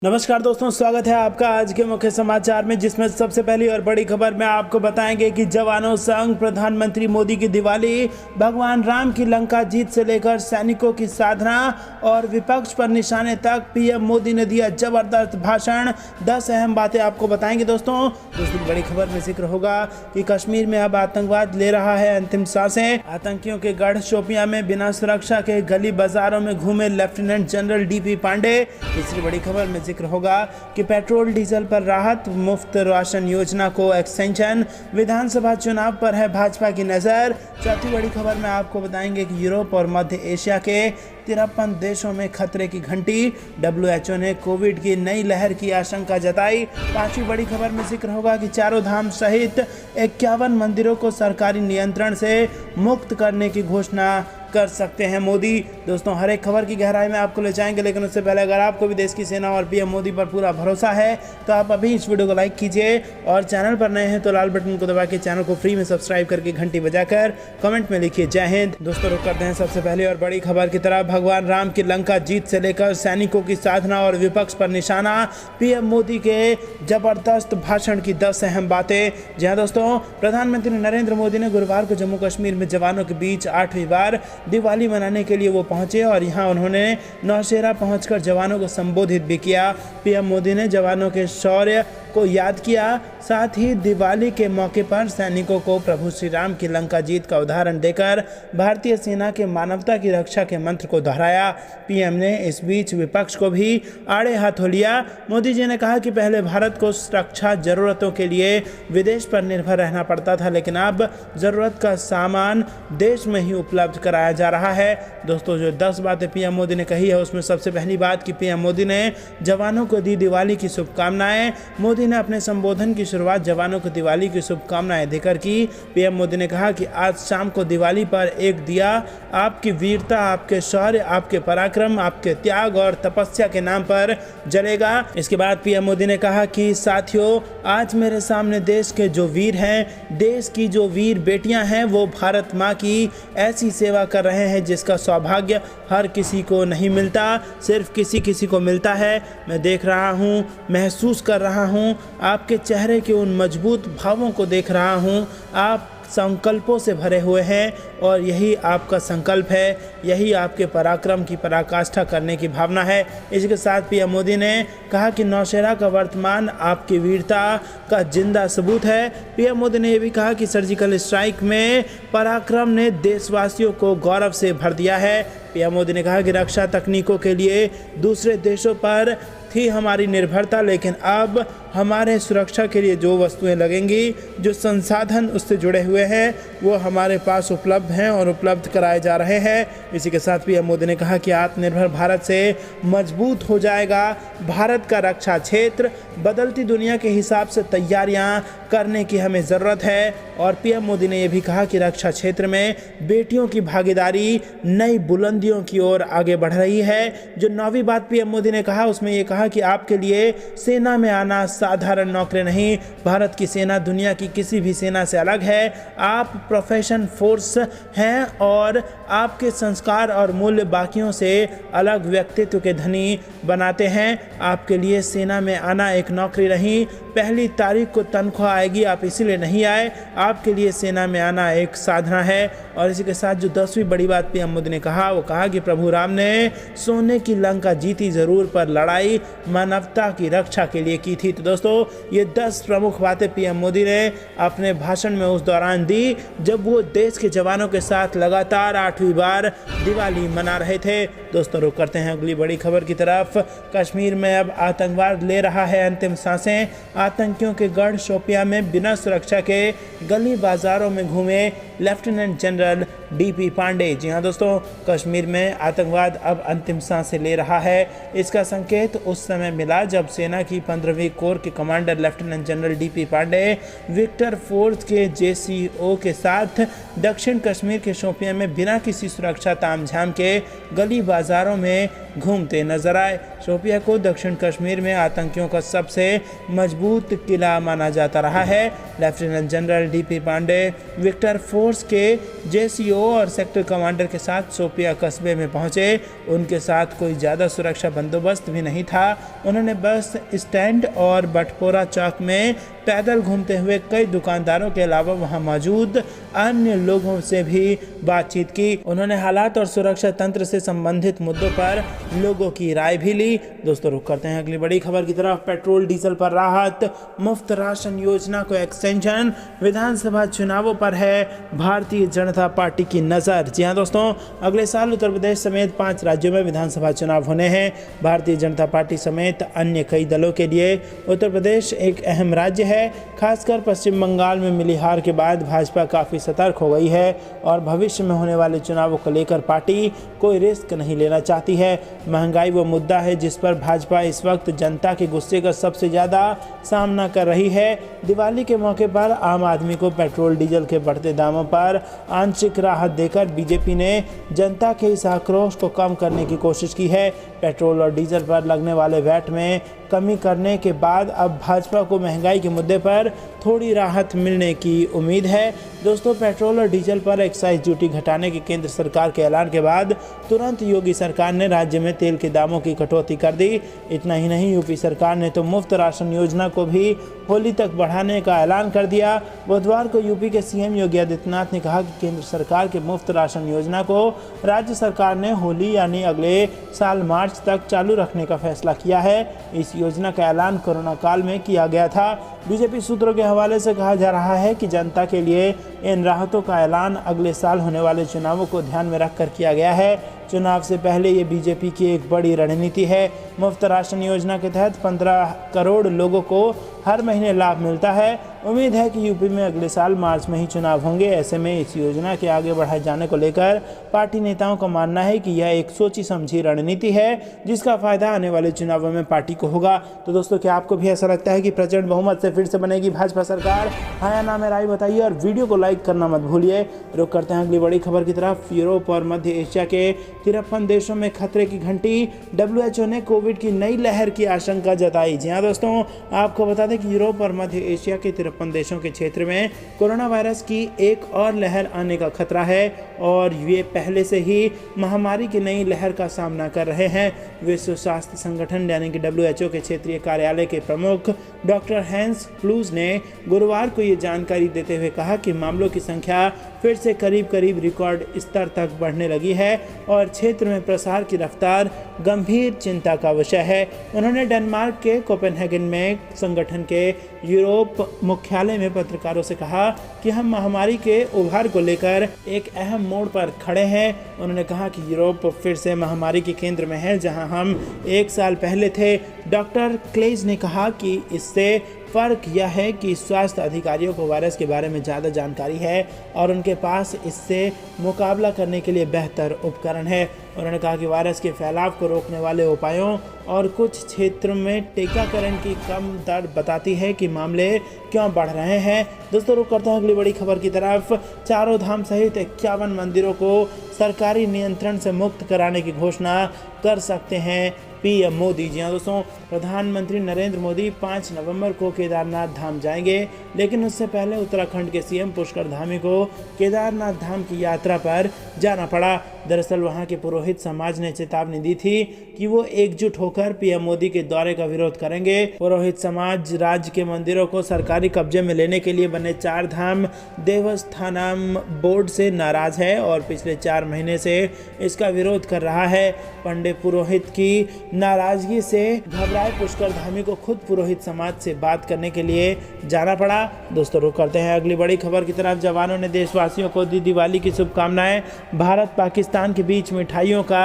नमस्कार दोस्तों, स्वागत है आपका आज के मुख्य समाचार में, जिसमें सबसे पहली और बड़ी खबर में आपको बताएंगे कि जवानों संग प्रधानमंत्री मोदी की दिवाली, भगवान राम की लंका जीत से लेकर सैनिकों की साधना और विपक्ष पर निशाने तक पीएम मोदी ने दिया जबरदस्त भाषण। 10 अहम बातें आपको बताएंगे दोस्तों। दूसरी बड़ी खबर में जिक्र होगा कि कश्मीर में अब आतंकवाद ले रहा है अंतिम सांसें। आतंकियों के गढ़ शोपियां में बिना सुरक्षा के गली बाजारों में घूमे लेफ्टिनेंट जनरल डीपी पांडे। तीसरी बड़ी खबर में जिक्र होगा कि पेट्रोल डीजल पर राहत, मुफ्त राशन योजना को एक्सटेंशन, विधानसभा चुनाव पर है भाजपा की नजर। चौथी बड़ी खबर में आपको बताएंगे कि यूरोप और मध्य एशिया के 53 देशों में खतरे की घंटी, WHO ने कोविड की नई लहर की आशंका जताई। पांचवी बड़ी खबर में जिक्र होगा कि चारों धाम सहित 51 मंदिरों को सरकारी नियंत्रण से मुक्त करने की घोषणा कर सकते हैं मोदी। दोस्तों, हर एक खबर की गहराई में आपको ले जाएंगे, लेकिन उससे पहले अगर आपको भी देश की सेना और पीएम मोदी पर पूरा भरोसा है तो आप अभी इस वीडियो को लाइक कीजिए और चैनल पर नए हैं तो लाल बटन को दबा के चैनल को फ्री में सब्सक्राइब करके घंटी बजाकर कमेंट में लिखिए जय हिंद। दोस्तों, रुक करते हैं सबसे पहले और बड़ी खबर की तरफ। भगवान राम की लंका जीत से लेकर सैनिकों की साधना और विपक्ष पर निशाना, पीएम मोदी के जबरदस्त भाषण की 10 अहम बातें। जी हाँ दोस्तों, प्रधानमंत्री नरेंद्र मोदी ने गुरुवार को जम्मू कश्मीर में जवानों के बीच 8वीं बार दिवाली मनाने के लिए वो पहुंचे और यहां उन्होंने नौशेरा पहुंचकर जवानों को संबोधित भी किया। पीएम मोदी ने जवानों के शौर्य को याद किया, साथ ही दिवाली के मौके पर सैनिकों को प्रभु श्री राम की लंका जीत का उदाहरण देकर भारतीय सेना के मानवता की रक्षा के मंत्र को दोहराया। पीएम ने इस बीच विपक्ष को भी आड़े हाथों लिया। मोदी जी ने कहा कि पहले भारत को रक्षा जरूरतों के लिए विदेश पर निर्भर रहना पड़ता था, लेकिन अब जरूरत का सामान देश में ही उपलब्ध कराया जा रहा है। दोस्तों, जो 10 बातें पीएम मोदी ने कही है उसमें सबसे पहली बात कि पीएम मोदी ने जवानों को दी दिवाली की शुभकामनाएं। मोदी ने अपने संबोधन की शुरुआत जवानों को दिवाली की शुभकामनाएं देकर की। पीएम मोदी ने कहा कि आज शाम को दिवाली पर एक दिया आपकी वीरता, आपके शौर्य, आपके पराक्रम, आपके त्याग और तपस्या के नाम पर जलेगा। इसके बाद पीएम मोदी ने कहा कि साथियों, आज मेरे सामने देश के जो वीर हैं, देश की जो वीर बेटियां हैं, वो भारत माँ की ऐसी सेवा कर रहे हैं जिसका सौभाग्य हर किसी को नहीं मिलता, सिर्फ किसी को मिलता है। मैं देख रहा हूँ, महसूस कर रहा हूँ, आपके चेहरे के उन मजबूत भावों को देख रहा हूँ। आप संकल्पों से भरे हुए हैं और यही आपका संकल्प है, यही आपके पराक्रम की पराकाष्ठा करने की भावना है। इसके साथ पीएम मोदी ने कहा कि नौशेरा का वर्तमान आपकी वीरता का जिंदा सबूत है। पीएम मोदी ने यह भी कहा कि सर्जिकल स्ट्राइक में पराक्रम ने देशवासियों को गौरव से भर दिया है। पीएम मोदी ने कहा कि रक्षा तकनीकों के लिए दूसरे देशों पर थी हमारी निर्भरता, लेकिन अब हमारे सुरक्षा के लिए जो वस्तुएं लगेंगी, जो संसाधन उससे जुड़े हुए हैं, वो हमारे पास उपलब्ध हैं और उपलब्ध कराए जा रहे हैं। इसी के साथ पीएम मोदी ने कहा कि आत्मनिर्भर भारत से मजबूत हो जाएगा भारत का रक्षा क्षेत्र। बदलती दुनिया के हिसाब से तैयारियां करने की हमें ज़रूरत है। और पीएम मोदी ने यह भी कहा कि रक्षा क्षेत्र में बेटियों की भागीदारी नई बुलंदियों की ओर आगे बढ़ रही है। जो 9वीं बात पीएम मोदी ने कहा उसमें ये कहा कि आपके लिए सेना में आना साधारण नौकरी नहीं, भारत की सेना दुनिया की किसी भी सेना से अलग है। आप प्रोफेशन फोर्स हैं और आपके संस्कार और मूल्य बाकियों से अलग व्यक्तित्व के धनी बनाते हैं। आपके लिए सेना में आना एक नौकरी नहीं, पहली तारीख को तनख्वाह आएगी, आप इसीलिए नहीं आए, आपके लिए सेना में आना एक साधना है। और इसी के साथ जो 10वीं बड़ी बात पीएम मोदी ने कहा वो कहा कि प्रभु राम ने सोने की लंका जीती जरूर, पर लड़ाई मानवता की रक्षा के लिए की थी। तो दोस्तों, ये 10 प्रमुख बातें पीएम मोदी ने अपने भाषण में उस दौरान दी जब वो देश के जवानों के साथ लगातार 8वीं बार दिवाली मना रहे थे। दोस्तों, रुक करते हैं अगली बड़ी खबर की तरफ। कश्मीर में अब आतंकवाद ले रहा है अंतिम सांसें। आतंकियों के गढ़ शोपियां में बिना सुरक्षा के गली बाजारों में घूमे लेफ्टिनेंट जनरल डीपी पांडे। जी हाँ दोस्तों, कश्मीर में आतंकवाद अब अंतिम सांसें ले रहा है। इसका संकेत उस समय मिला जब सेना की 15वीं कोर के commander lieutenant general DP Pandey Victor Force के JCO के साथ दक्षिण कश्मीर के शोपियां में बिना किसी सुरक्षा तामझाम के गली बाजारों में घूमते नजर आए। शोपिया को दक्षिण कश्मीर में आतंकियों का सबसे मजबूत किला माना जाता रहा है। Lieutenant general DP Pandey Victor Force के जेसीओ और सेक्टर कमांडर के साथ शोपिया कस्बे में पहुंचे। उनके साथ कोई ज़्यादा सुरक्षा बंदोबस्त भी नहीं था। उन्होंने बस स्टैंड और बटपोरा चौक में पैदल घूमते हुए कई दुकानदारों के अलावा वहां मौजूद अन्य लोगों से भी बातचीत की। उन्होंने हालात और सुरक्षा तंत्र से संबंधित मुद्दों पर लोगों की राय भी ली। दोस्तों रुक करते हैं अगली बड़ी खबर की तरफ। पेट्रोल डीजल पर राहत, मुफ्त राशन योजना को एक्सटेंशन, विधानसभा चुनावों पर है भारतीय जनता पार्टी की नज़र। जी हाँ दोस्तों, अगले साल उत्तर प्रदेश समेत 5 राज्यों में विधानसभा चुनाव होने हैं। भारतीय जनता पार्टी समेत अन्य कई दलों के लिए उत्तर प्रदेश एक अहम राज्य है। खासकर पश्चिम बंगाल में मिली हार के बाद भाजपा काफ़ी सतर्क हो गई है और भविष्य में होने वाले चुनावों को लेकर पार्टी कोई रिस्क नहीं लेना चाहती है। महंगाई वो मुद्दा है जिस पर भाजपा इस वक्त जनता के गुस्से का सबसे ज़्यादा सामना कर रही है। दिवाली के मौके पर आम आदमी को पेट्रोल डीजल के बढ़ते दामों पर आंशिक राहत देकर बीजेपी ने जनता के इस आक्रोश को कम करने की कोशिश की है। पेट्रोल और डीजल पर लगने वाले वैट में कमी करने के बाद अब भाजपा को महंगाई के मुद्दे पर थोड़ी राहत मिलने की उम्मीद है। दोस्तों, पेट्रोल और डीजल पर एक्साइज ड्यूटी घटाने के केंद्र सरकार के ऐलान के बाद तुरंत योगी सरकार ने राज्य में तेल के दामों की कटौती कर दी। इतना ही नहीं, यूपी सरकार ने तो मुफ्त राशन योजना को भी होली तक बढ़ाने का ऐलान कर दिया। बुधवार को यूपी के सीएम योगी आदित्यनाथ ने कहा कि केंद्र सरकार के मुफ्त राशन योजना को राज्य सरकार ने होली यानी अगले साल मार्च तक चालू रखने का फैसला किया है। इस योजना का ऐलान कोरोना काल में किया गया था। बीजेपी सूत्रों के हवाले से कहा जा रहा है कि जनता के लिए इन राहतों का ऐलान अगले साल होने वाले चुनावों को ध्यान में रखकर किया गया है। चुनाव से पहले ये बीजेपी की एक बड़ी रणनीति है। मुफ्त राशन योजना के तहत 15 करोड़ लोगों को हर महीने लाभ मिलता है। उम्मीद है कि यूपी में अगले साल मार्च में ही चुनाव होंगे। ऐसे में इस योजना के आगे बढ़ाए जाने को लेकर पार्टी नेताओं का मानना है कि यह एक सोची समझी रणनीति है जिसका फायदा आने वाले चुनावों में पार्टी को होगा। तो दोस्तों, क्या आपको भी ऐसा लगता है कि प्रचंड बहुमत से फिर से बनेगी भाजपा सरकार? हाँ या ना में राय बताइए और वीडियो को लाइक करना मत भूलिए। रुक करते हैं अगली बड़ी खबर की तरफ। यूरोप और मध्य एशिया के 53 देशों में खतरे की घंटी, WHO ने कोविड की नई लहर की आशंका जताई। जी हाँ दोस्तों, आपको बता दें कि यूरोप और मध्य एशिया के 53 देशों के क्षेत्र में कोरोना वायरस की एक और लहर आने का खतरा है और ये पहले से ही महामारी की नई लहर का सामना कर रहे हैं। विश्व स्वास्थ्य संगठन यानी कि WHO के क्षेत्रीय कार्यालय के प्रमुख डॉक्टर हैंस क्लूज ने गुरुवार को ये जानकारी देते हुए कहा कि मामलों की संख्या फिर से करीब रिकॉर्ड स्तर तक बढ़ने लगी है और क्षेत्र में प्रसार की रफ्तार गंभीर चिंता का विषय है। उन्होंने डेनमार्क के कोपेनहेगन में संगठन के यूरोप मुख्यालय में पत्रकारों से कहा कि हम महामारी के उभार को लेकर एक अहम मोड़ पर खड़े हैं। उन्होंने कहा कि यूरोप फिर से महामारी के केंद्र में है जहां हम 1 साल पहले थे। डॉक्टर क्लेज ने कहा कि इससे फ़र्क यह है कि स्वास्थ्य अधिकारियों को वायरस के बारे में ज़्यादा जानकारी है और उनके पास इससे मुकाबला करने के लिए बेहतर उपकरण है। उन्होंने कहा कि वायरस के फैलाव को रोकने वाले उपायों और कुछ क्षेत्रों में टीकाकरण की कम दर बताती है कि मामले क्यों बढ़ रहे हैं। दोस्तों, रुक करते हैं अगली बड़ी खबर की तरफ। चारों धाम सहित 51 मंदिरों को सरकारी नियंत्रण से मुक्त कराने की घोषणा कर सकते हैं पीएम मोदी। जी हाँ दोस्तों, प्रधानमंत्री नरेंद्र मोदी 5 नवंबर को केदारनाथ धाम जाएंगे, लेकिन उससे पहले उत्तराखंड के सीएम पुष्कर धामी को केदारनाथ धाम की यात्रा पर जाना पड़ा। दरअसल वहां के पुरोहित समाज ने चेतावनी दी थी कि वो एकजुट होकर पीएम मोदी के दौरे का विरोध करेंगे। पुरोहित समाज राज्य के मंदिरों को सरकारी कब्जे में लेने के लिए बने 4 धाम देवस्थानम बोर्ड से नाराज है और पिछले 4 महीने से इसका विरोध कर रहा है। पंडित पुरोहित की नाराजगी से घबराए पुष्कर धामी को खुद पुरोहित समाज से बात करने के लिए जाना पड़ा। दोस्तों, रुक करते हैं अगली बड़ी खबर की तरफ। जवानों ने देशवासियों को दी दिवाली की शुभकामनाएं। भारत पाकिस्तान के बीच मिठाइयों का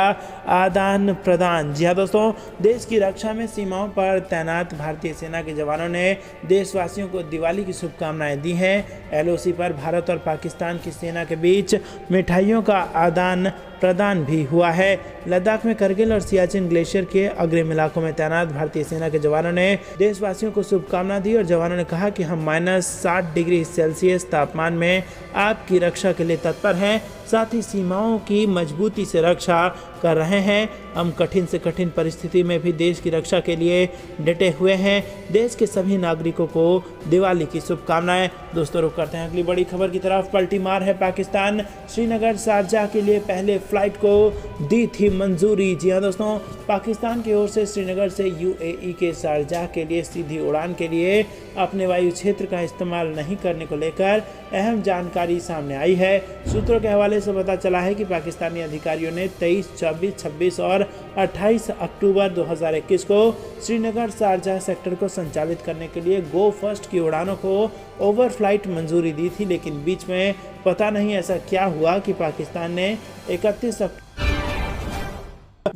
आदान प्रदान। जी हाँ दोस्तों, देश की रक्षा में सीमाओं पर तैनात भारतीय सेना के जवानों ने देशवासियों को दिवाली की शुभकामनाएं दी हैं। LOC पर भारत और पाकिस्तान की सेना के बीच मिठाइयों का आदान प्रदान भी हुआ है। लद्दाख में करगिल और सियाचिन ग्लेशियर के अग्रिम इलाकों में तैनात भारतीय सेना के जवानों ने देशवासियों को शुभकामना दी और जवानों ने कहा कि हम -60 डिग्री सेल्सियस तापमान में आपकी रक्षा के लिए तत्पर हैं, साथ ही सीमाओं की मजबूती से रक्षा कर रहे हैं। हम कठिन से कठिन परिस्थिति में भी देश की रक्षा के लिए डटे हुए हैं। देश के सभी नागरिकों को दिवाली की शुभकामनाएं। दोस्तों रुक करते हैं अगली बड़ी खबर की तरफ। पलटी मार है पाकिस्तान, श्रीनगर शारजाह के लिए पहले फ्लाइट को दी थी मंजूरी। जी हाँ दोस्तों, पाकिस्तान की ओर से श्रीनगर से यूएई के शारजाह के लिए सीधी उड़ान के लिए अपने वायु क्षेत्र का इस्तेमाल नहीं करने को लेकर अहम जानकारी सामने आई है। सूत्रों के हवाले से पता चला है कि पाकिस्तानी अधिकारियों ने 23, 24, 26 और 28 अक्टूबर 2021 को श्रीनगर शारजाह सेक्टर को संचालित करने के लिए गो फर्स्ट की उड़ानों को ओवरफ्लाइट मंजूरी दी थी, लेकिन बीच में पता नहीं ऐसा क्या हुआ कि पाकिस्तान ने 31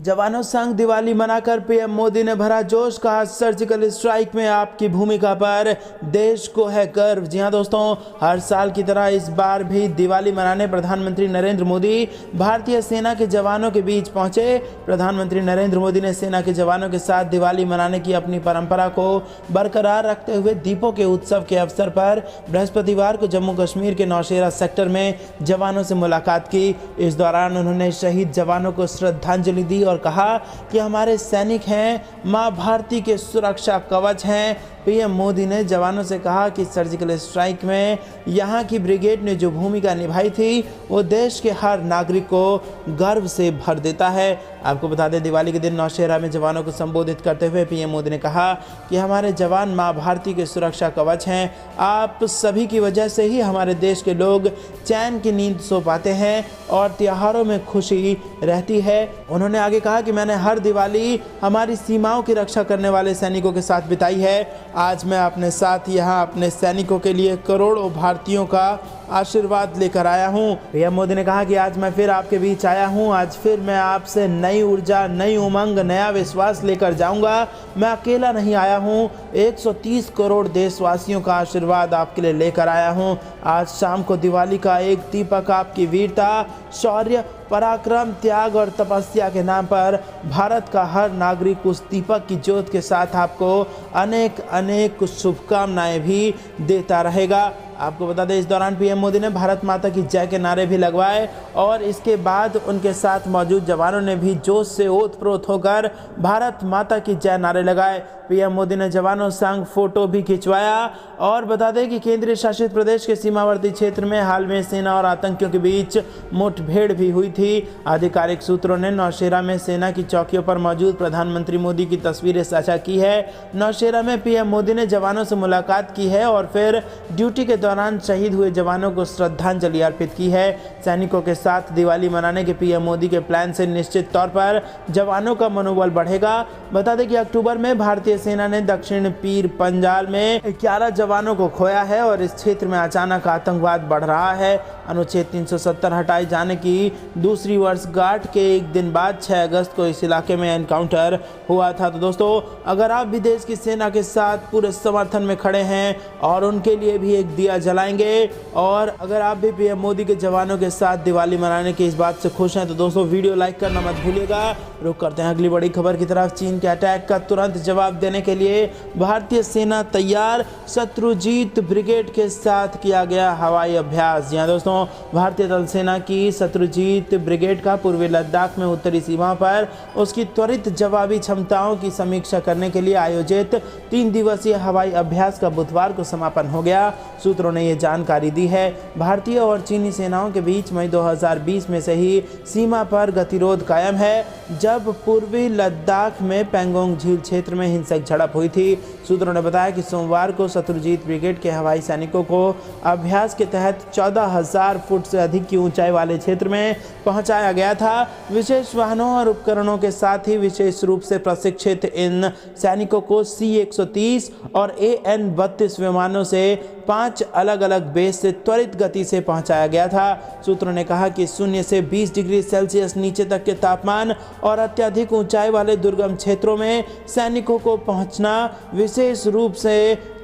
जवानों संग दिवाली मनाकर पीएम मोदी ने भरा जोश। कहा सर्जिकल स्ट्राइक में आपकी भूमिका पर देश को है गर्व। जी हां दोस्तों, हर साल की तरह इस बार भी दिवाली मनाने प्रधानमंत्री नरेंद्र मोदी भारतीय सेना के जवानों के बीच पहुंचे। प्रधानमंत्री नरेंद्र मोदी ने सेना के जवानों के साथ दिवाली मनाने की अपनी परंपरा को बरकरार रखते हुए दीपों के उत्सव के अवसर पर बृहस्पतिवार को जम्मू कश्मीर के नौशेरा सेक्टर में जवानों से मुलाकात की। इस दौरान उन्होंने शहीद जवानों को श्रद्धांजलि दी और कहा कि हमारे सैनिक हैं, मां भारती के सुरक्षा कवच हैं। पीएम मोदी ने जवानों से कहा कि सर्जिकल स्ट्राइक में यहां की ब्रिगेड ने जो भूमिका निभाई थी वो देश के हर नागरिक को गर्व से भर देता है। आपको बता दें, दिवाली के दिन नौशेरा में जवानों को संबोधित करते हुए पीएम मोदी ने कहा कि हमारे जवान मां भारती के सुरक्षा कवच हैं। आप सभी की वजह से ही हमारे देश के लोग चैन की नींद सो पाते हैं और त्योहारों में खुशी रहती है। उन्होंने आगे कहा कि मैंने हर दिवाली हमारी सीमाओं की रक्षा करने वाले सैनिकों के साथ बिताई है। आज मैं अपने साथ यहाँ अपने सैनिकों के लिए करोड़ों भारतीयों का आशीर्वाद लेकर आया हूँ। पीएम मोदी ने कहा कि आज मैं फिर आपके बीच आया हूँ। आज फिर मैं आपसे नई ऊर्जा, नई उमंग, नया विश्वास लेकर जाऊँगा। मैं अकेला नहीं आया हूँ, 130 करोड़ देशवासियों का आशीर्वाद आपके लिए लेकर आया हूँ। आज शाम को दिवाली का एक दीपक आपकी वीरता, शौर्य, पराक्रम, त्याग और तपस्या के नाम पर भारत का हर नागरिक उस दीपक की ज्योत के साथ आपको अनेक अनेक शुभकामनाएं भी देता रहेगा। आपको बता दें, इस दौरान पीएम मोदी ने भारत माता की जय के नारे भी लगवाए और इसके बाद उनके साथ मौजूद जवानों ने भी जोश से ओत-प्रोत होकर भारत माता की जय नारे लगाए। पीएम मोदी ने जवानों संग फोटो भी खिंचवाया। और बता दें कि केंद्रीय शासित प्रदेश के सीमावर्ती क्षेत्र में हाल में सेना और आतंकियों के बीच मुठभेड़ भी हुई थी। आधिकारिक सूत्रों ने नौशेरा में सेना की चौकियों पर मौजूद प्रधानमंत्री मोदी की तस्वीरें साझा की है। नौशेरा में पीएम मोदी ने जवानों से मुलाकात की है और फिर ड्यूटी के दौरान शहीद हुए जवानों को श्रद्धांजलि अर्पित की है। सैनिकों के साथ दिवाली मनाने के पीएम मोदी के प्लान से निश्चित तौर पर जवानों का मनोबल बढ़ेगा। बता दें कि अक्टूबर में भारतीय सेना ने दक्षिण पीर पंजाल में 11 जवानों को खोया है और इस क्षेत्र में अचानक आतंकवाद बढ़ रहा है। अनुच्छेद 370 हटाए जाने की दूसरी वर्षगांठ के एक दिन बाद 6 अगस्त को इस इलाके में एनकाउंटर हुआ था। तो दोस्तों, अगर आप भी देश की सेना के साथ पूरे समर्थन में खड़े हैं और उनके लिए भी एक दिया जलाएंगे और अगर आप भी पीएम मोदी के जवानों के साथ दिवाली मनाने की इस बात से खुश हैं तो दोस्तों वीडियो लाइक करना मत भूलिएगा। रुक करते हैं अगली बड़ी खबर की तरफ। चीन के अटैक का तुरंत जवाब देने के लिए भारतीय सेना तैयार, शत्रुजीत ब्रिगेड के साथ किया गया हवाई अभ्यास। जी हां दोस्तों, भारतीय थल सेना की शत्रुजीत ब्रिगेड का पूर्वी लद्दाख में उत्तरी सीमा पर उसकी त्वरित जवाबी क्षमताओं की समीक्षा करने के लिए आयोजित 3 दिवसीय हवाई अभ्यास का बुधवार को समापन हो गया। सूत्रों ने यह जानकारी दी है। भारतीय और चीनी सेनाओं के बीच मई 2020 में से ही सीमा पर गतिरोध कायम है, जब पूर्वी लद्दाख में पैंगोंग झील क्षेत्र में हिंसक झड़प हुई थी। सूत्रों ने बताया कि सोमवार को शत्रुजीत ब्रिगेड के हवाई सैनिकों को अभ्यास के तहत 14,000 फुट से अधिक की ऊंचाई वाले क्षेत्र में पहुंचाया गया था। विशेष वाहनों और उपकरणों के साथ ही विशेष रूप से प्रशिक्षित इन सैनिकों को C-130 और AN-32 विमानों से 5 अलग अलग बेस से त्वरित गति से पहुंचाया गया था। सूत्रों ने कहा कि 0 से 20 डिग्री सेल्सियस नीचे तक के तापमान और अत्यधिक ऊंचाई वाले दुर्गम क्षेत्रों में सैनिकों को पहुंचना विशेष रूप से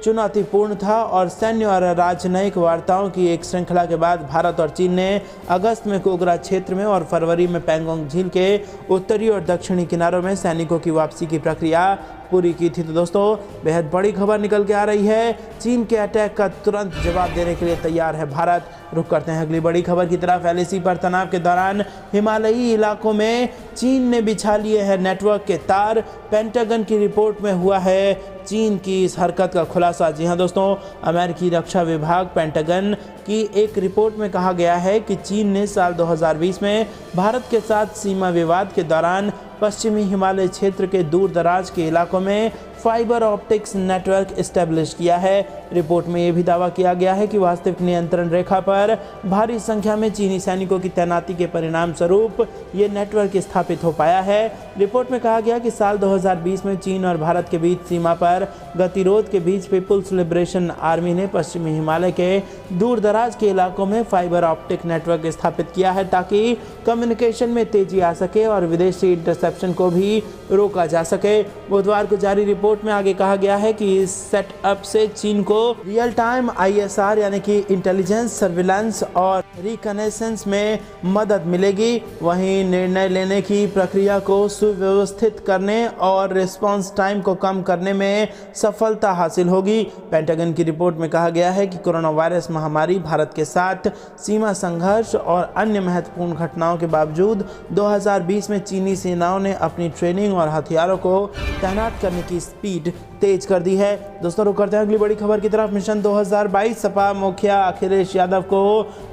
चुनौतीपूर्ण था और सैन्य और राजनयिक वार्ताओं की एक श्रृंखला के बाद भारत और चीन ने अगस्त में कोगरा क्षेत्र में और फरवरी में पैंगोंग झील के उत्तरी और दक्षिणी किनारों में सैनिकों की वापसी की प्रक्रिया पूरी की थी। तो दोस्तों बेहद बड़ी खबर निकल के आ रही है, चीन के अटैक का तुरंत जवाब देने के लिए तैयार है भारत। रुक करते हैं अगली बड़ी खबर की तरफ। LAC पर तनाव के दौरान हिमालयी इलाकों में चीन ने बिछा लिए हैं नेटवर्क के तार। पेंटागन की रिपोर्ट में हुआ है चीन की इस हरकत का खुलासा। जी हां दोस्तों, अमेरिकी रक्षा विभाग पेंटागन की एक रिपोर्ट में कहा गया है कि चीन ने साल 2020 में भारत के साथ सीमा विवाद के दौरान पश्चिमी हिमालय क्षेत्र के दूर दराज के इलाकों में फाइबर ऑप्टिक्स नेटवर्क एस्टेब्लिश किया है। रिपोर्ट में यह भी दावा किया गया है कि वास्तविक नियंत्रण रेखा पर भारी संख्या में चीनी सैनिकों की तैनाती के परिणाम स्वरूप ये नेटवर्क स्थापित हो पाया है। रिपोर्ट में कहा गया कि साल 2020 में चीन और भारत के बीच सीमा पर गतिरोध के बीच पीपुल्स लिबरेशन आर्मी ने पश्चिमी हिमालय के दूर दराज के इलाकों में फाइबर ऑप्टिक नेटवर्क स्थापित किया है ताकि कम्युनिकेशन में तेजी आ सके और विदेशी इंटरसेप्शन को भी रोका जा सके। बुधवार को जारी रिपोर्ट में आगे कहा गया है कि इस सेटअप से चीन को रियल टाइम ISR यानी कि इंटेलिजेंस, सर्विलांस और रिकनेसेंस में मदद मिलेगी। वहीं निर्णय लेने की प्रक्रिया को सुव्यवस्थित करने और रिस्पांस टाइम को कम करने में सफलता हासिल होगी। पेंटागन की रिपोर्ट में कहा गया है कि कोरोना वायरस महामारी, भारत के साथ सीमा संघर्ष और अन्य महत्वपूर्ण घटनाओं के बावजूद 2020 में चीनी सेनाओं ने अपनी ट्रेनिंग और हथियारों को तैनात करने की स्पीड तेज कर दी है। दोस्तों रुक करते हैं अगली बड़ी खबर की तरफ। मिशन 2022, सपा मुखिया अखिलेश यादव को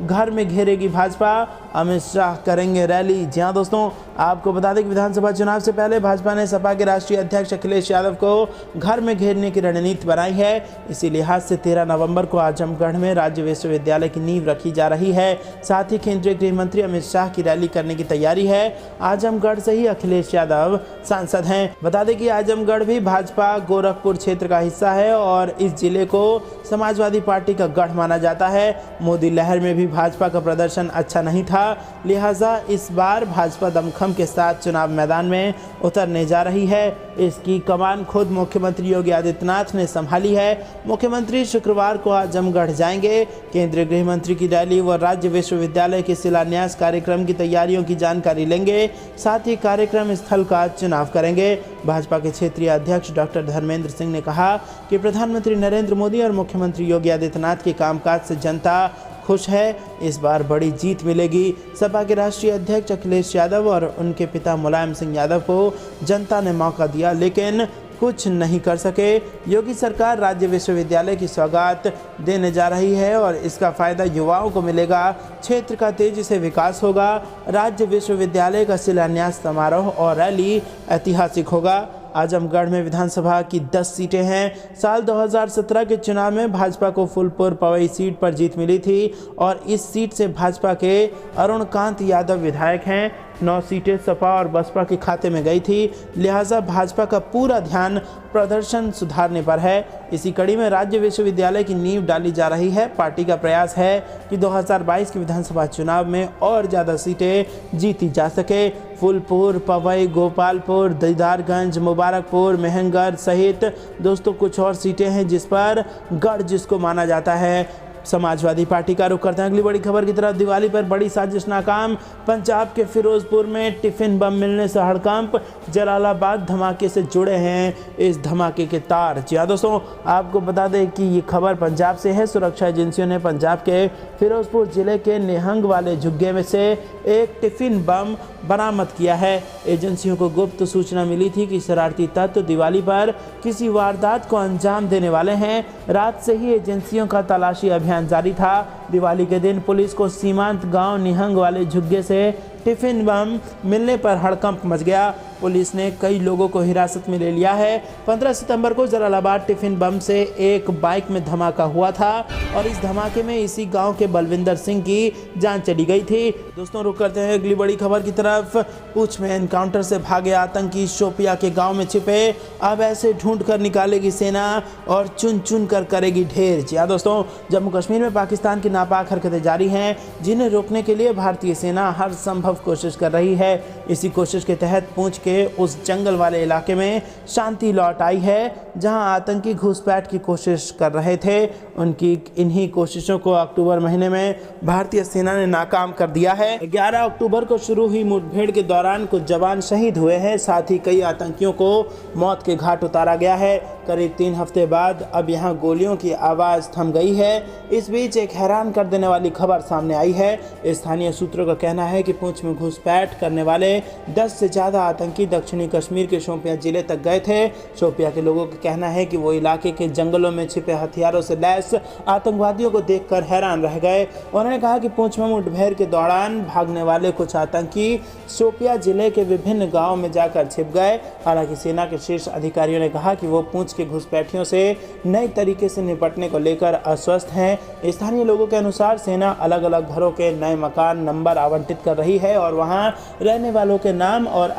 घर में घेरेगी भाजपा, अमित शाह करेंगे रैली। जी हां दोस्तों, आपको बता दें कि विधानसभा चुनाव से पहले भाजपा ने सपा के राष्ट्रीय अध्यक्ष अखिलेश यादव को घर में घेरने की रणनीति बनाई है। इसी लिहाज से 13 नवंबर को आजमगढ़ में राज्य विश्वविद्यालय की नींव रखी जा रही है। साथ ही केंद्रीय गृह मंत्री अमित शाह की रैली करने की तैयारी है। आजमगढ़ से ही अखिलेश यादव सांसद हैं। बता दें कि आजमगढ़ भी भाजपा गोरखपुर क्षेत्र का हिस्सा है और इस जिले को समाजवादी पार्टी का गढ़ माना जाता है। मोदी लहर में भी भाजपा का प्रदर्शन अच्छा नहीं था, लिहाजा इस बार भाजपा दमखम के साथ चुनाव मैदान में उतरने जा रही है। इसकी कमान खुद मुख्यमंत्री योगी आदित्यनाथ ने संभाली है। मुख्यमंत्री शुक्रवार को आजमगढ़ जाएंगे, केंद्रीय गृह मंत्री की रैली व राज्य विश्वविद्यालय के शिलान्यास कार्यक्रम की तैयारियों की जानकारी लेंगे, साथ ही कार्यक्रम स्थल का चुनाव करेंगे। भाजपा के क्षेत्रीय अध्यक्ष डॉक्टर धर्मेंद्र सिंह ने कहा कि प्रधानमंत्री नरेंद्र मोदी और मुख्यमंत्री योगी आदित्यनाथ के कामकाज से जनता खुश है, इस बार बड़ी जीत मिलेगी। सपा के राष्ट्रीय अध्यक्ष अखिलेश यादव और उनके पिता मुलायम सिंह यादव को जनता ने मौका दिया लेकिन कुछ नहीं कर सके। योगी सरकार राज्य विश्वविद्यालय की सौगात देने जा रही है और इसका फायदा युवाओं को मिलेगा। क्षेत्र का तेजी से विकास होगा। राज्य विश्वविद्यालय का शिलान्यास समारोह और रैली ऐतिहासिक होगा। आजमगढ़ में विधानसभा की 10 सीटें हैं। साल 2017 के चुनाव में भाजपा को फूलपुर पवई सीट पर जीत मिली थी और इस सीट से भाजपा के अरुणकांत यादव विधायक हैं। 9 सीटें सपा और बसपा के खाते में गई थी, लिहाजा भाजपा का पूरा ध्यान प्रदर्शन सुधारने पर है। इसी कड़ी में राज्य विश्वविद्यालय की नींव डाली जा रही है। पार्टी का प्रयास है कि 2022 के विधानसभा चुनाव में और ज़्यादा सीटें जीती जा सके। फूलपुर, पवई, गोपालपुर, दीदारगंज, मुबारकपुर, मेहंगढ़ सहित दोस्तों कुछ और सीटें हैं जिस पर गढ़ जिसको माना जाता है समाजवादी पार्टी का। रुख करते हैं अगली बड़ी खबर की तरफ। दिवाली पर बड़ी साजिश नाकाम, पंजाब के फिरोजपुर में टिफिन बम मिलने से हड़कंप, जलालाबाद धमाके से जुड़े हैं इस धमाके के तार। जी हाँ दोस्तों, आपको बता दें कि ये खबर पंजाब से है। सुरक्षा एजेंसियों ने पंजाब के फिरोजपुर जिले के निहंग वाले झुग्गे में से एक टिफिन बम बरामद किया है। एजेंसियों को गुप्त सूचना मिली थी कि शरारती तत्व दिवाली पर किसी वारदात को अंजाम देने वाले हैं। रात से ही एजेंसियों का तलाशी अभियान जारी था। दिवाली के दिन पुलिस को सीमांत गांव निहंग वाले झुग्गे से टिफिन बम मिलने पर हड़कंप मच गया। पुलिस ने कई लोगों को हिरासत में ले लिया है। 15 सितंबर को जलालाबाद टिफिन बम से एक बाइक में धमाका हुआ था और इस धमाके में इसी गांव के बलविंदर सिंह की जान चली गई थी। दोस्तों रुक करते हैं अगली बड़ी खबर की तरफ। पूंछ में एनकाउंटर से भागे आतंकी शोपिया के गांव में छिपे, अब ऐसे ढूंढ कर निकालेगी सेना और चुन चुन कर करेगी ढेर। जी हाँ दोस्तों, जम्मू कश्मीर में पाकिस्तान की नापाक हरकतें जारी हैं, जिन्हें रोकने के लिए भारतीय सेना हर संभव कोशिश कर रही है। इसी कोशिश के तहत पूंछ के उस जंगल वाले इलाके में शांति लौट आई है जहां आतंकी घुसपैठ की कोशिश कर रहे थे। उनकी इन्हीं कोशिशों को अक्टूबर महीने में भारतीय सेना ने नाकाम कर दिया है। 11 अक्टूबर को शुरू हुई मुठभेड़ के दौरान कुछ जवान शहीद हुए हैं, साथ ही कई आतंकियों को मौत के घाट उतारा गया है। करीब 3 हफ्ते बाद अब यहां गोलियों की आवाज़ थम गई है। इस बीच एक हैरान कर देने वाली खबर सामने आई है। स्थानीय सूत्रों का कहना है कि पूंछ में घुसपैठ करने वाले 10 से ज़्यादा आतंकी दक्षिणी कश्मीर के शोपियां जिले तक गए थे। शोपियां के लोगों का कहना है कि वो इलाके के जंगलों में छिपे हथियारों से लैस आतंकवादियों को देखकर हैरान रह गए। उन्होंने कहा कि पूंछ में मुठभेड़ के दौरान भागने वाले कुछ आतंकी शोपियां जिले के विभिन्न गाँव में जाकर छिप गए। हालांकि सेना के शीर्ष अधिकारियों ने कहा कि वो पूंछ के घुसपैठियों से नए तरीके से निपटने को लेकर आश्वस्त हैं। स्थानीय लोगों के अनुसार सेना अलग अलग घरों के नए मकान नंबर आवंटित कर रही है और वहां रहने वालों के नाम और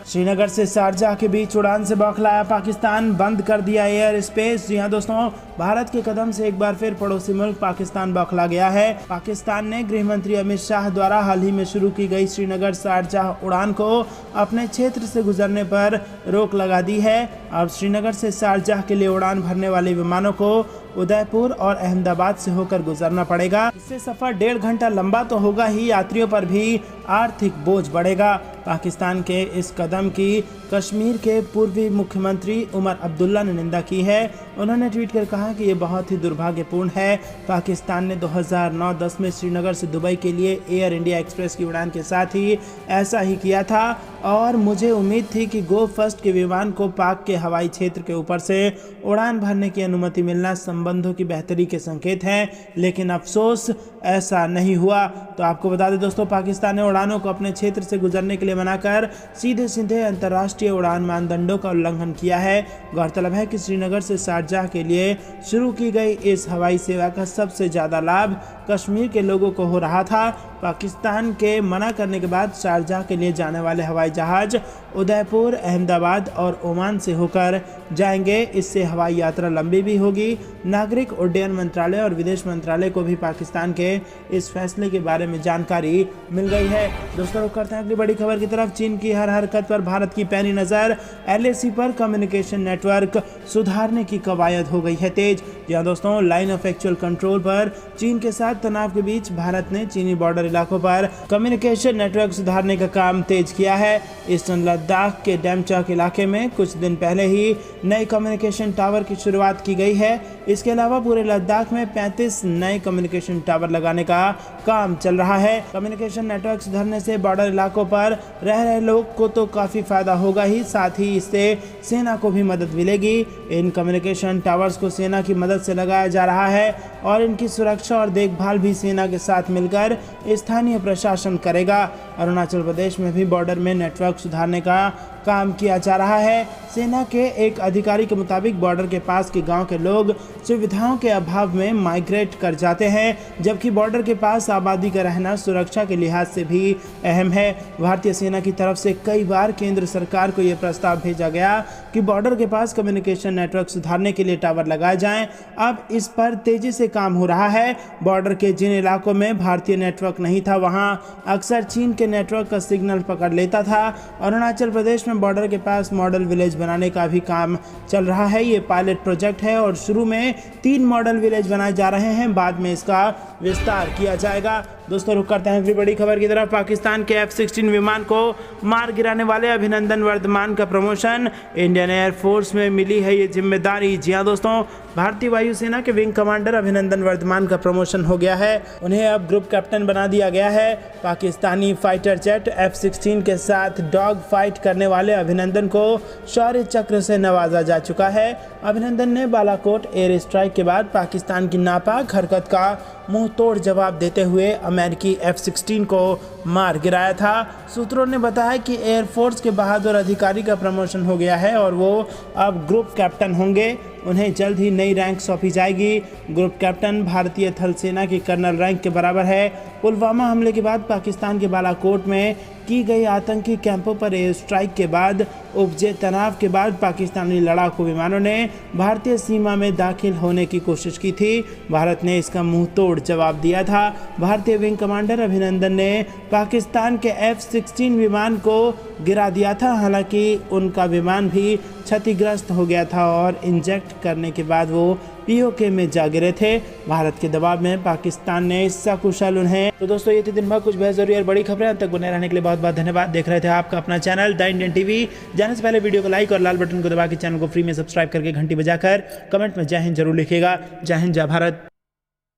श्रीनगर से शारजाह के बीच उड़ान से बौखलाया पाकिस्तान, बंद कर दिया एयर स्पेस। जी हां दोस्तों, भारत के कदम से एक बार फिर पड़ोसी मुल्क पाकिस्तान बौखला गया है। पाकिस्तान ने गृह मंत्री अमित शाह द्वारा हाल ही में शुरू की गई श्रीनगर शारजाह उड़ान को अपने क्षेत्र से गुजरने पर रोक लगा दी है। अब श्रीनगर से शारजाह के लिए उड़ान भरने वाले विमानों को उदयपुर और अहमदाबाद से होकर गुजरना पड़ेगा। इससे सफर 1.5 घंटा लंबा तो होगा ही, यात्रियों पर भी आर्थिक बोझ बढ़ेगा। पाकिस्तान के इस कदम की कश्मीर के पूर्वी मुख्यमंत्री उमर अब्दुल्ला ने निंदा की है। उन्होंने ट्वीट कर कहा कि ये बहुत ही दुर्भाग्यपूर्ण है। पाकिस्तान ने 2009-10 में श्रीनगर से दुबई के लिए एयर इंडिया एक्सप्रेस की उड़ान के साथ ही ऐसा ही किया था और मुझे उम्मीद थी कि गो फर्स्ट के विमान को पाक के हवाई क्षेत्र के ऊपर से उड़ान भरने की अनुमति मिलना संबंधों की बेहतरी के संकेत हैं, लेकिन अफसोस ऐसा नहीं हुआ। तो आपको बता दें दोस्तों, पाकिस्तान ने उड़ानों को अपने क्षेत्र से गुजरने के लिए मनाकर सीधे सीधे अंतर्राष्ट्रीय उड़ान मानदंडों का उल्लंघन किया है। गौरतलब है कि श्रीनगर से शारजाह के लिए शुरू की गई इस हवाई सेवा का सबसे ज़्यादा लाभ कश्मीर के लोगों को हो रहा था। पाकिस्तान के मना करने के बाद शारजाह के लिए जाने वाले हवाई जहाज उदयपुर, अहमदाबाद और ओमान से होकर जाएंगे। इससे हवाई यात्रा लंबी भी होगी। नागरिक उड्डयन मंत्रालय और विदेश मंत्रालय को भी पाकिस्तान के इस फैसले के बारे में जानकारी मिल गई है। दोस्तों, रुक करते हैं अगली बड़ी खबर की तरफ। चीन की हर हरकत पर भारत की पैनी नज़र। LAC पर कम्युनिकेशन नेटवर्क सुधारने की कवायद हो गई है तेज। जी दोस्तों, लाइन ऑफ एक्चुअल कंट्रोल पर चीन के साथ तनाव के बीच भारत ने चीनी बॉर्डर इलाकों पर कम्युनिकेशन नेटवर्क सुधारने का काम तेज किया है। ईस्टर्न लद्दाख के डेमचौक इलाके में कुछ दिन पहले ही नए कम्युनिकेशन टावर की शुरुआत की गई है। इसके अलावा पूरे लद्दाख में 35 नए कम्युनिकेशन टावर लगाने का काम चल रहा है। कम्युनिकेशन नेटवर्क सुधारने से बॉर्डर इलाकों पर रह रहे लोग को तो काफ़ी फायदा होगा ही, साथ ही इससे सेना को भी मदद मिलेगी। इन कम्युनिकेशन टावर्स को सेना की मदद से लगाया जा रहा है और इनकी सुरक्षा और देखभाल भी सेना के साथ मिलकर स्थानीय प्रशासन करेगा। अरुणाचल प्रदेश में भी बॉर्डर में नेटवर्क सुधारने का काम किया जा रहा है। सेना के एक अधिकारी के मुताबिक बॉर्डर के पास के गांव के लोग सुविधाओं के अभाव में माइग्रेट कर जाते हैं, जबकि बॉर्डर के पास आबादी का रहना सुरक्षा के लिहाज से भी अहम है। भारतीय सेना की तरफ से कई बार केंद्र सरकार को यह प्रस्ताव भेजा गया कि बॉर्डर के पास कम्युनिकेशन नेटवर्क सुधारने के लिए टावर लगाए जाएं। अब इस पर तेजी से काम हो रहा है। बॉर्डर के जिन इलाकों में भारतीय नेटवर्क नहीं था, वहां अक्सर चीन के नेटवर्क का सिग्नल पकड़ लेता था। अरुणाचल प्रदेश में बॉर्डर के पास मॉडल विलेज बनाने का भी काम चल रहा है। ये पायलट प्रोजेक्ट है और शुरू में 3 मॉडल विलेज बनाए जा रहे हैं, बाद में इसका विस्तार किया जाएगा। दोस्तों, रुक करते हैं अगली बड़ी खबर की तरफ। पाकिस्तान के F-16 विमान को मार गिराने वाले अभिनंदन वर्धमान का प्रमोशन। इंडियन एयरफोर्स में मिली है ये जिम्मेदारी। जी हाँ दोस्तों, भारतीय वायुसेना के विंग कमांडर अभिनंदन वर्धमान का प्रमोशन हो गया है। उन्हें अब ग्रुप कैप्टन बना दिया गया है। पाकिस्तानी फाइटर जेट F-16 के साथ डॉग फाइट करने वाले अभिनंदन को शौर्य चक्र से नवाजा जा चुका है। अभिनंदन ने बालाकोट एयर स्ट्राइक के बाद पाकिस्तान की नापाक हरकत का मुंह तोड़ जवाब देते हुए अमेरिकी F-16 को मार गिराया था। सूत्रों ने बताया कि एयरफोर्स के बहादुर अधिकारी का प्रमोशन हो गया है और वो अब ग्रुप कैप्टन होंगे। उन्हें जल्द ही नई रैंक सौंपी जाएगी। ग्रुप कैप्टन भारतीय थल सेना की कर्नल रैंक के बराबर है। पुलवामा हमले के बाद पाकिस्तान के बालाकोट में की गई आतंकी कैंपों पर एयर स्ट्राइक के बाद उपजे तनाव के बाद पाकिस्तानी लड़ाकू विमानों ने भारतीय सीमा में दाखिल होने की कोशिश की थी। भारत ने इसका मुंह तोड़ जवाब दिया था। भारतीय विंग कमांडर अभिनंदन ने पाकिस्तान के F-16 विमान को गिरा दिया था। हालांकि उनका विमान भी क्षतिग्रस्त हो गया था और इंजेक्ट करने के बाद वो POK में जा गिरे थे। भारत के दबाव में पाकिस्तान ने सकुशल उन्हें। तो दोस्तों ये थी दिन भर कुछ बेहद जरूरी और बड़ी खबरें। अब तक बने रहने के लिए बहुत बहुत धन्यवाद। देख रहे थे आपका अपना चैनल द इंडियन टीवी। जाने से पहले वीडियो को लाइक और लाल बटन को दबा के चैनल को फ्री में सब्सक्राइब करके घंटी बजाकर कमेंट में जय हिंद जरूर लिखिएगा। जय हिंद, जय भारत।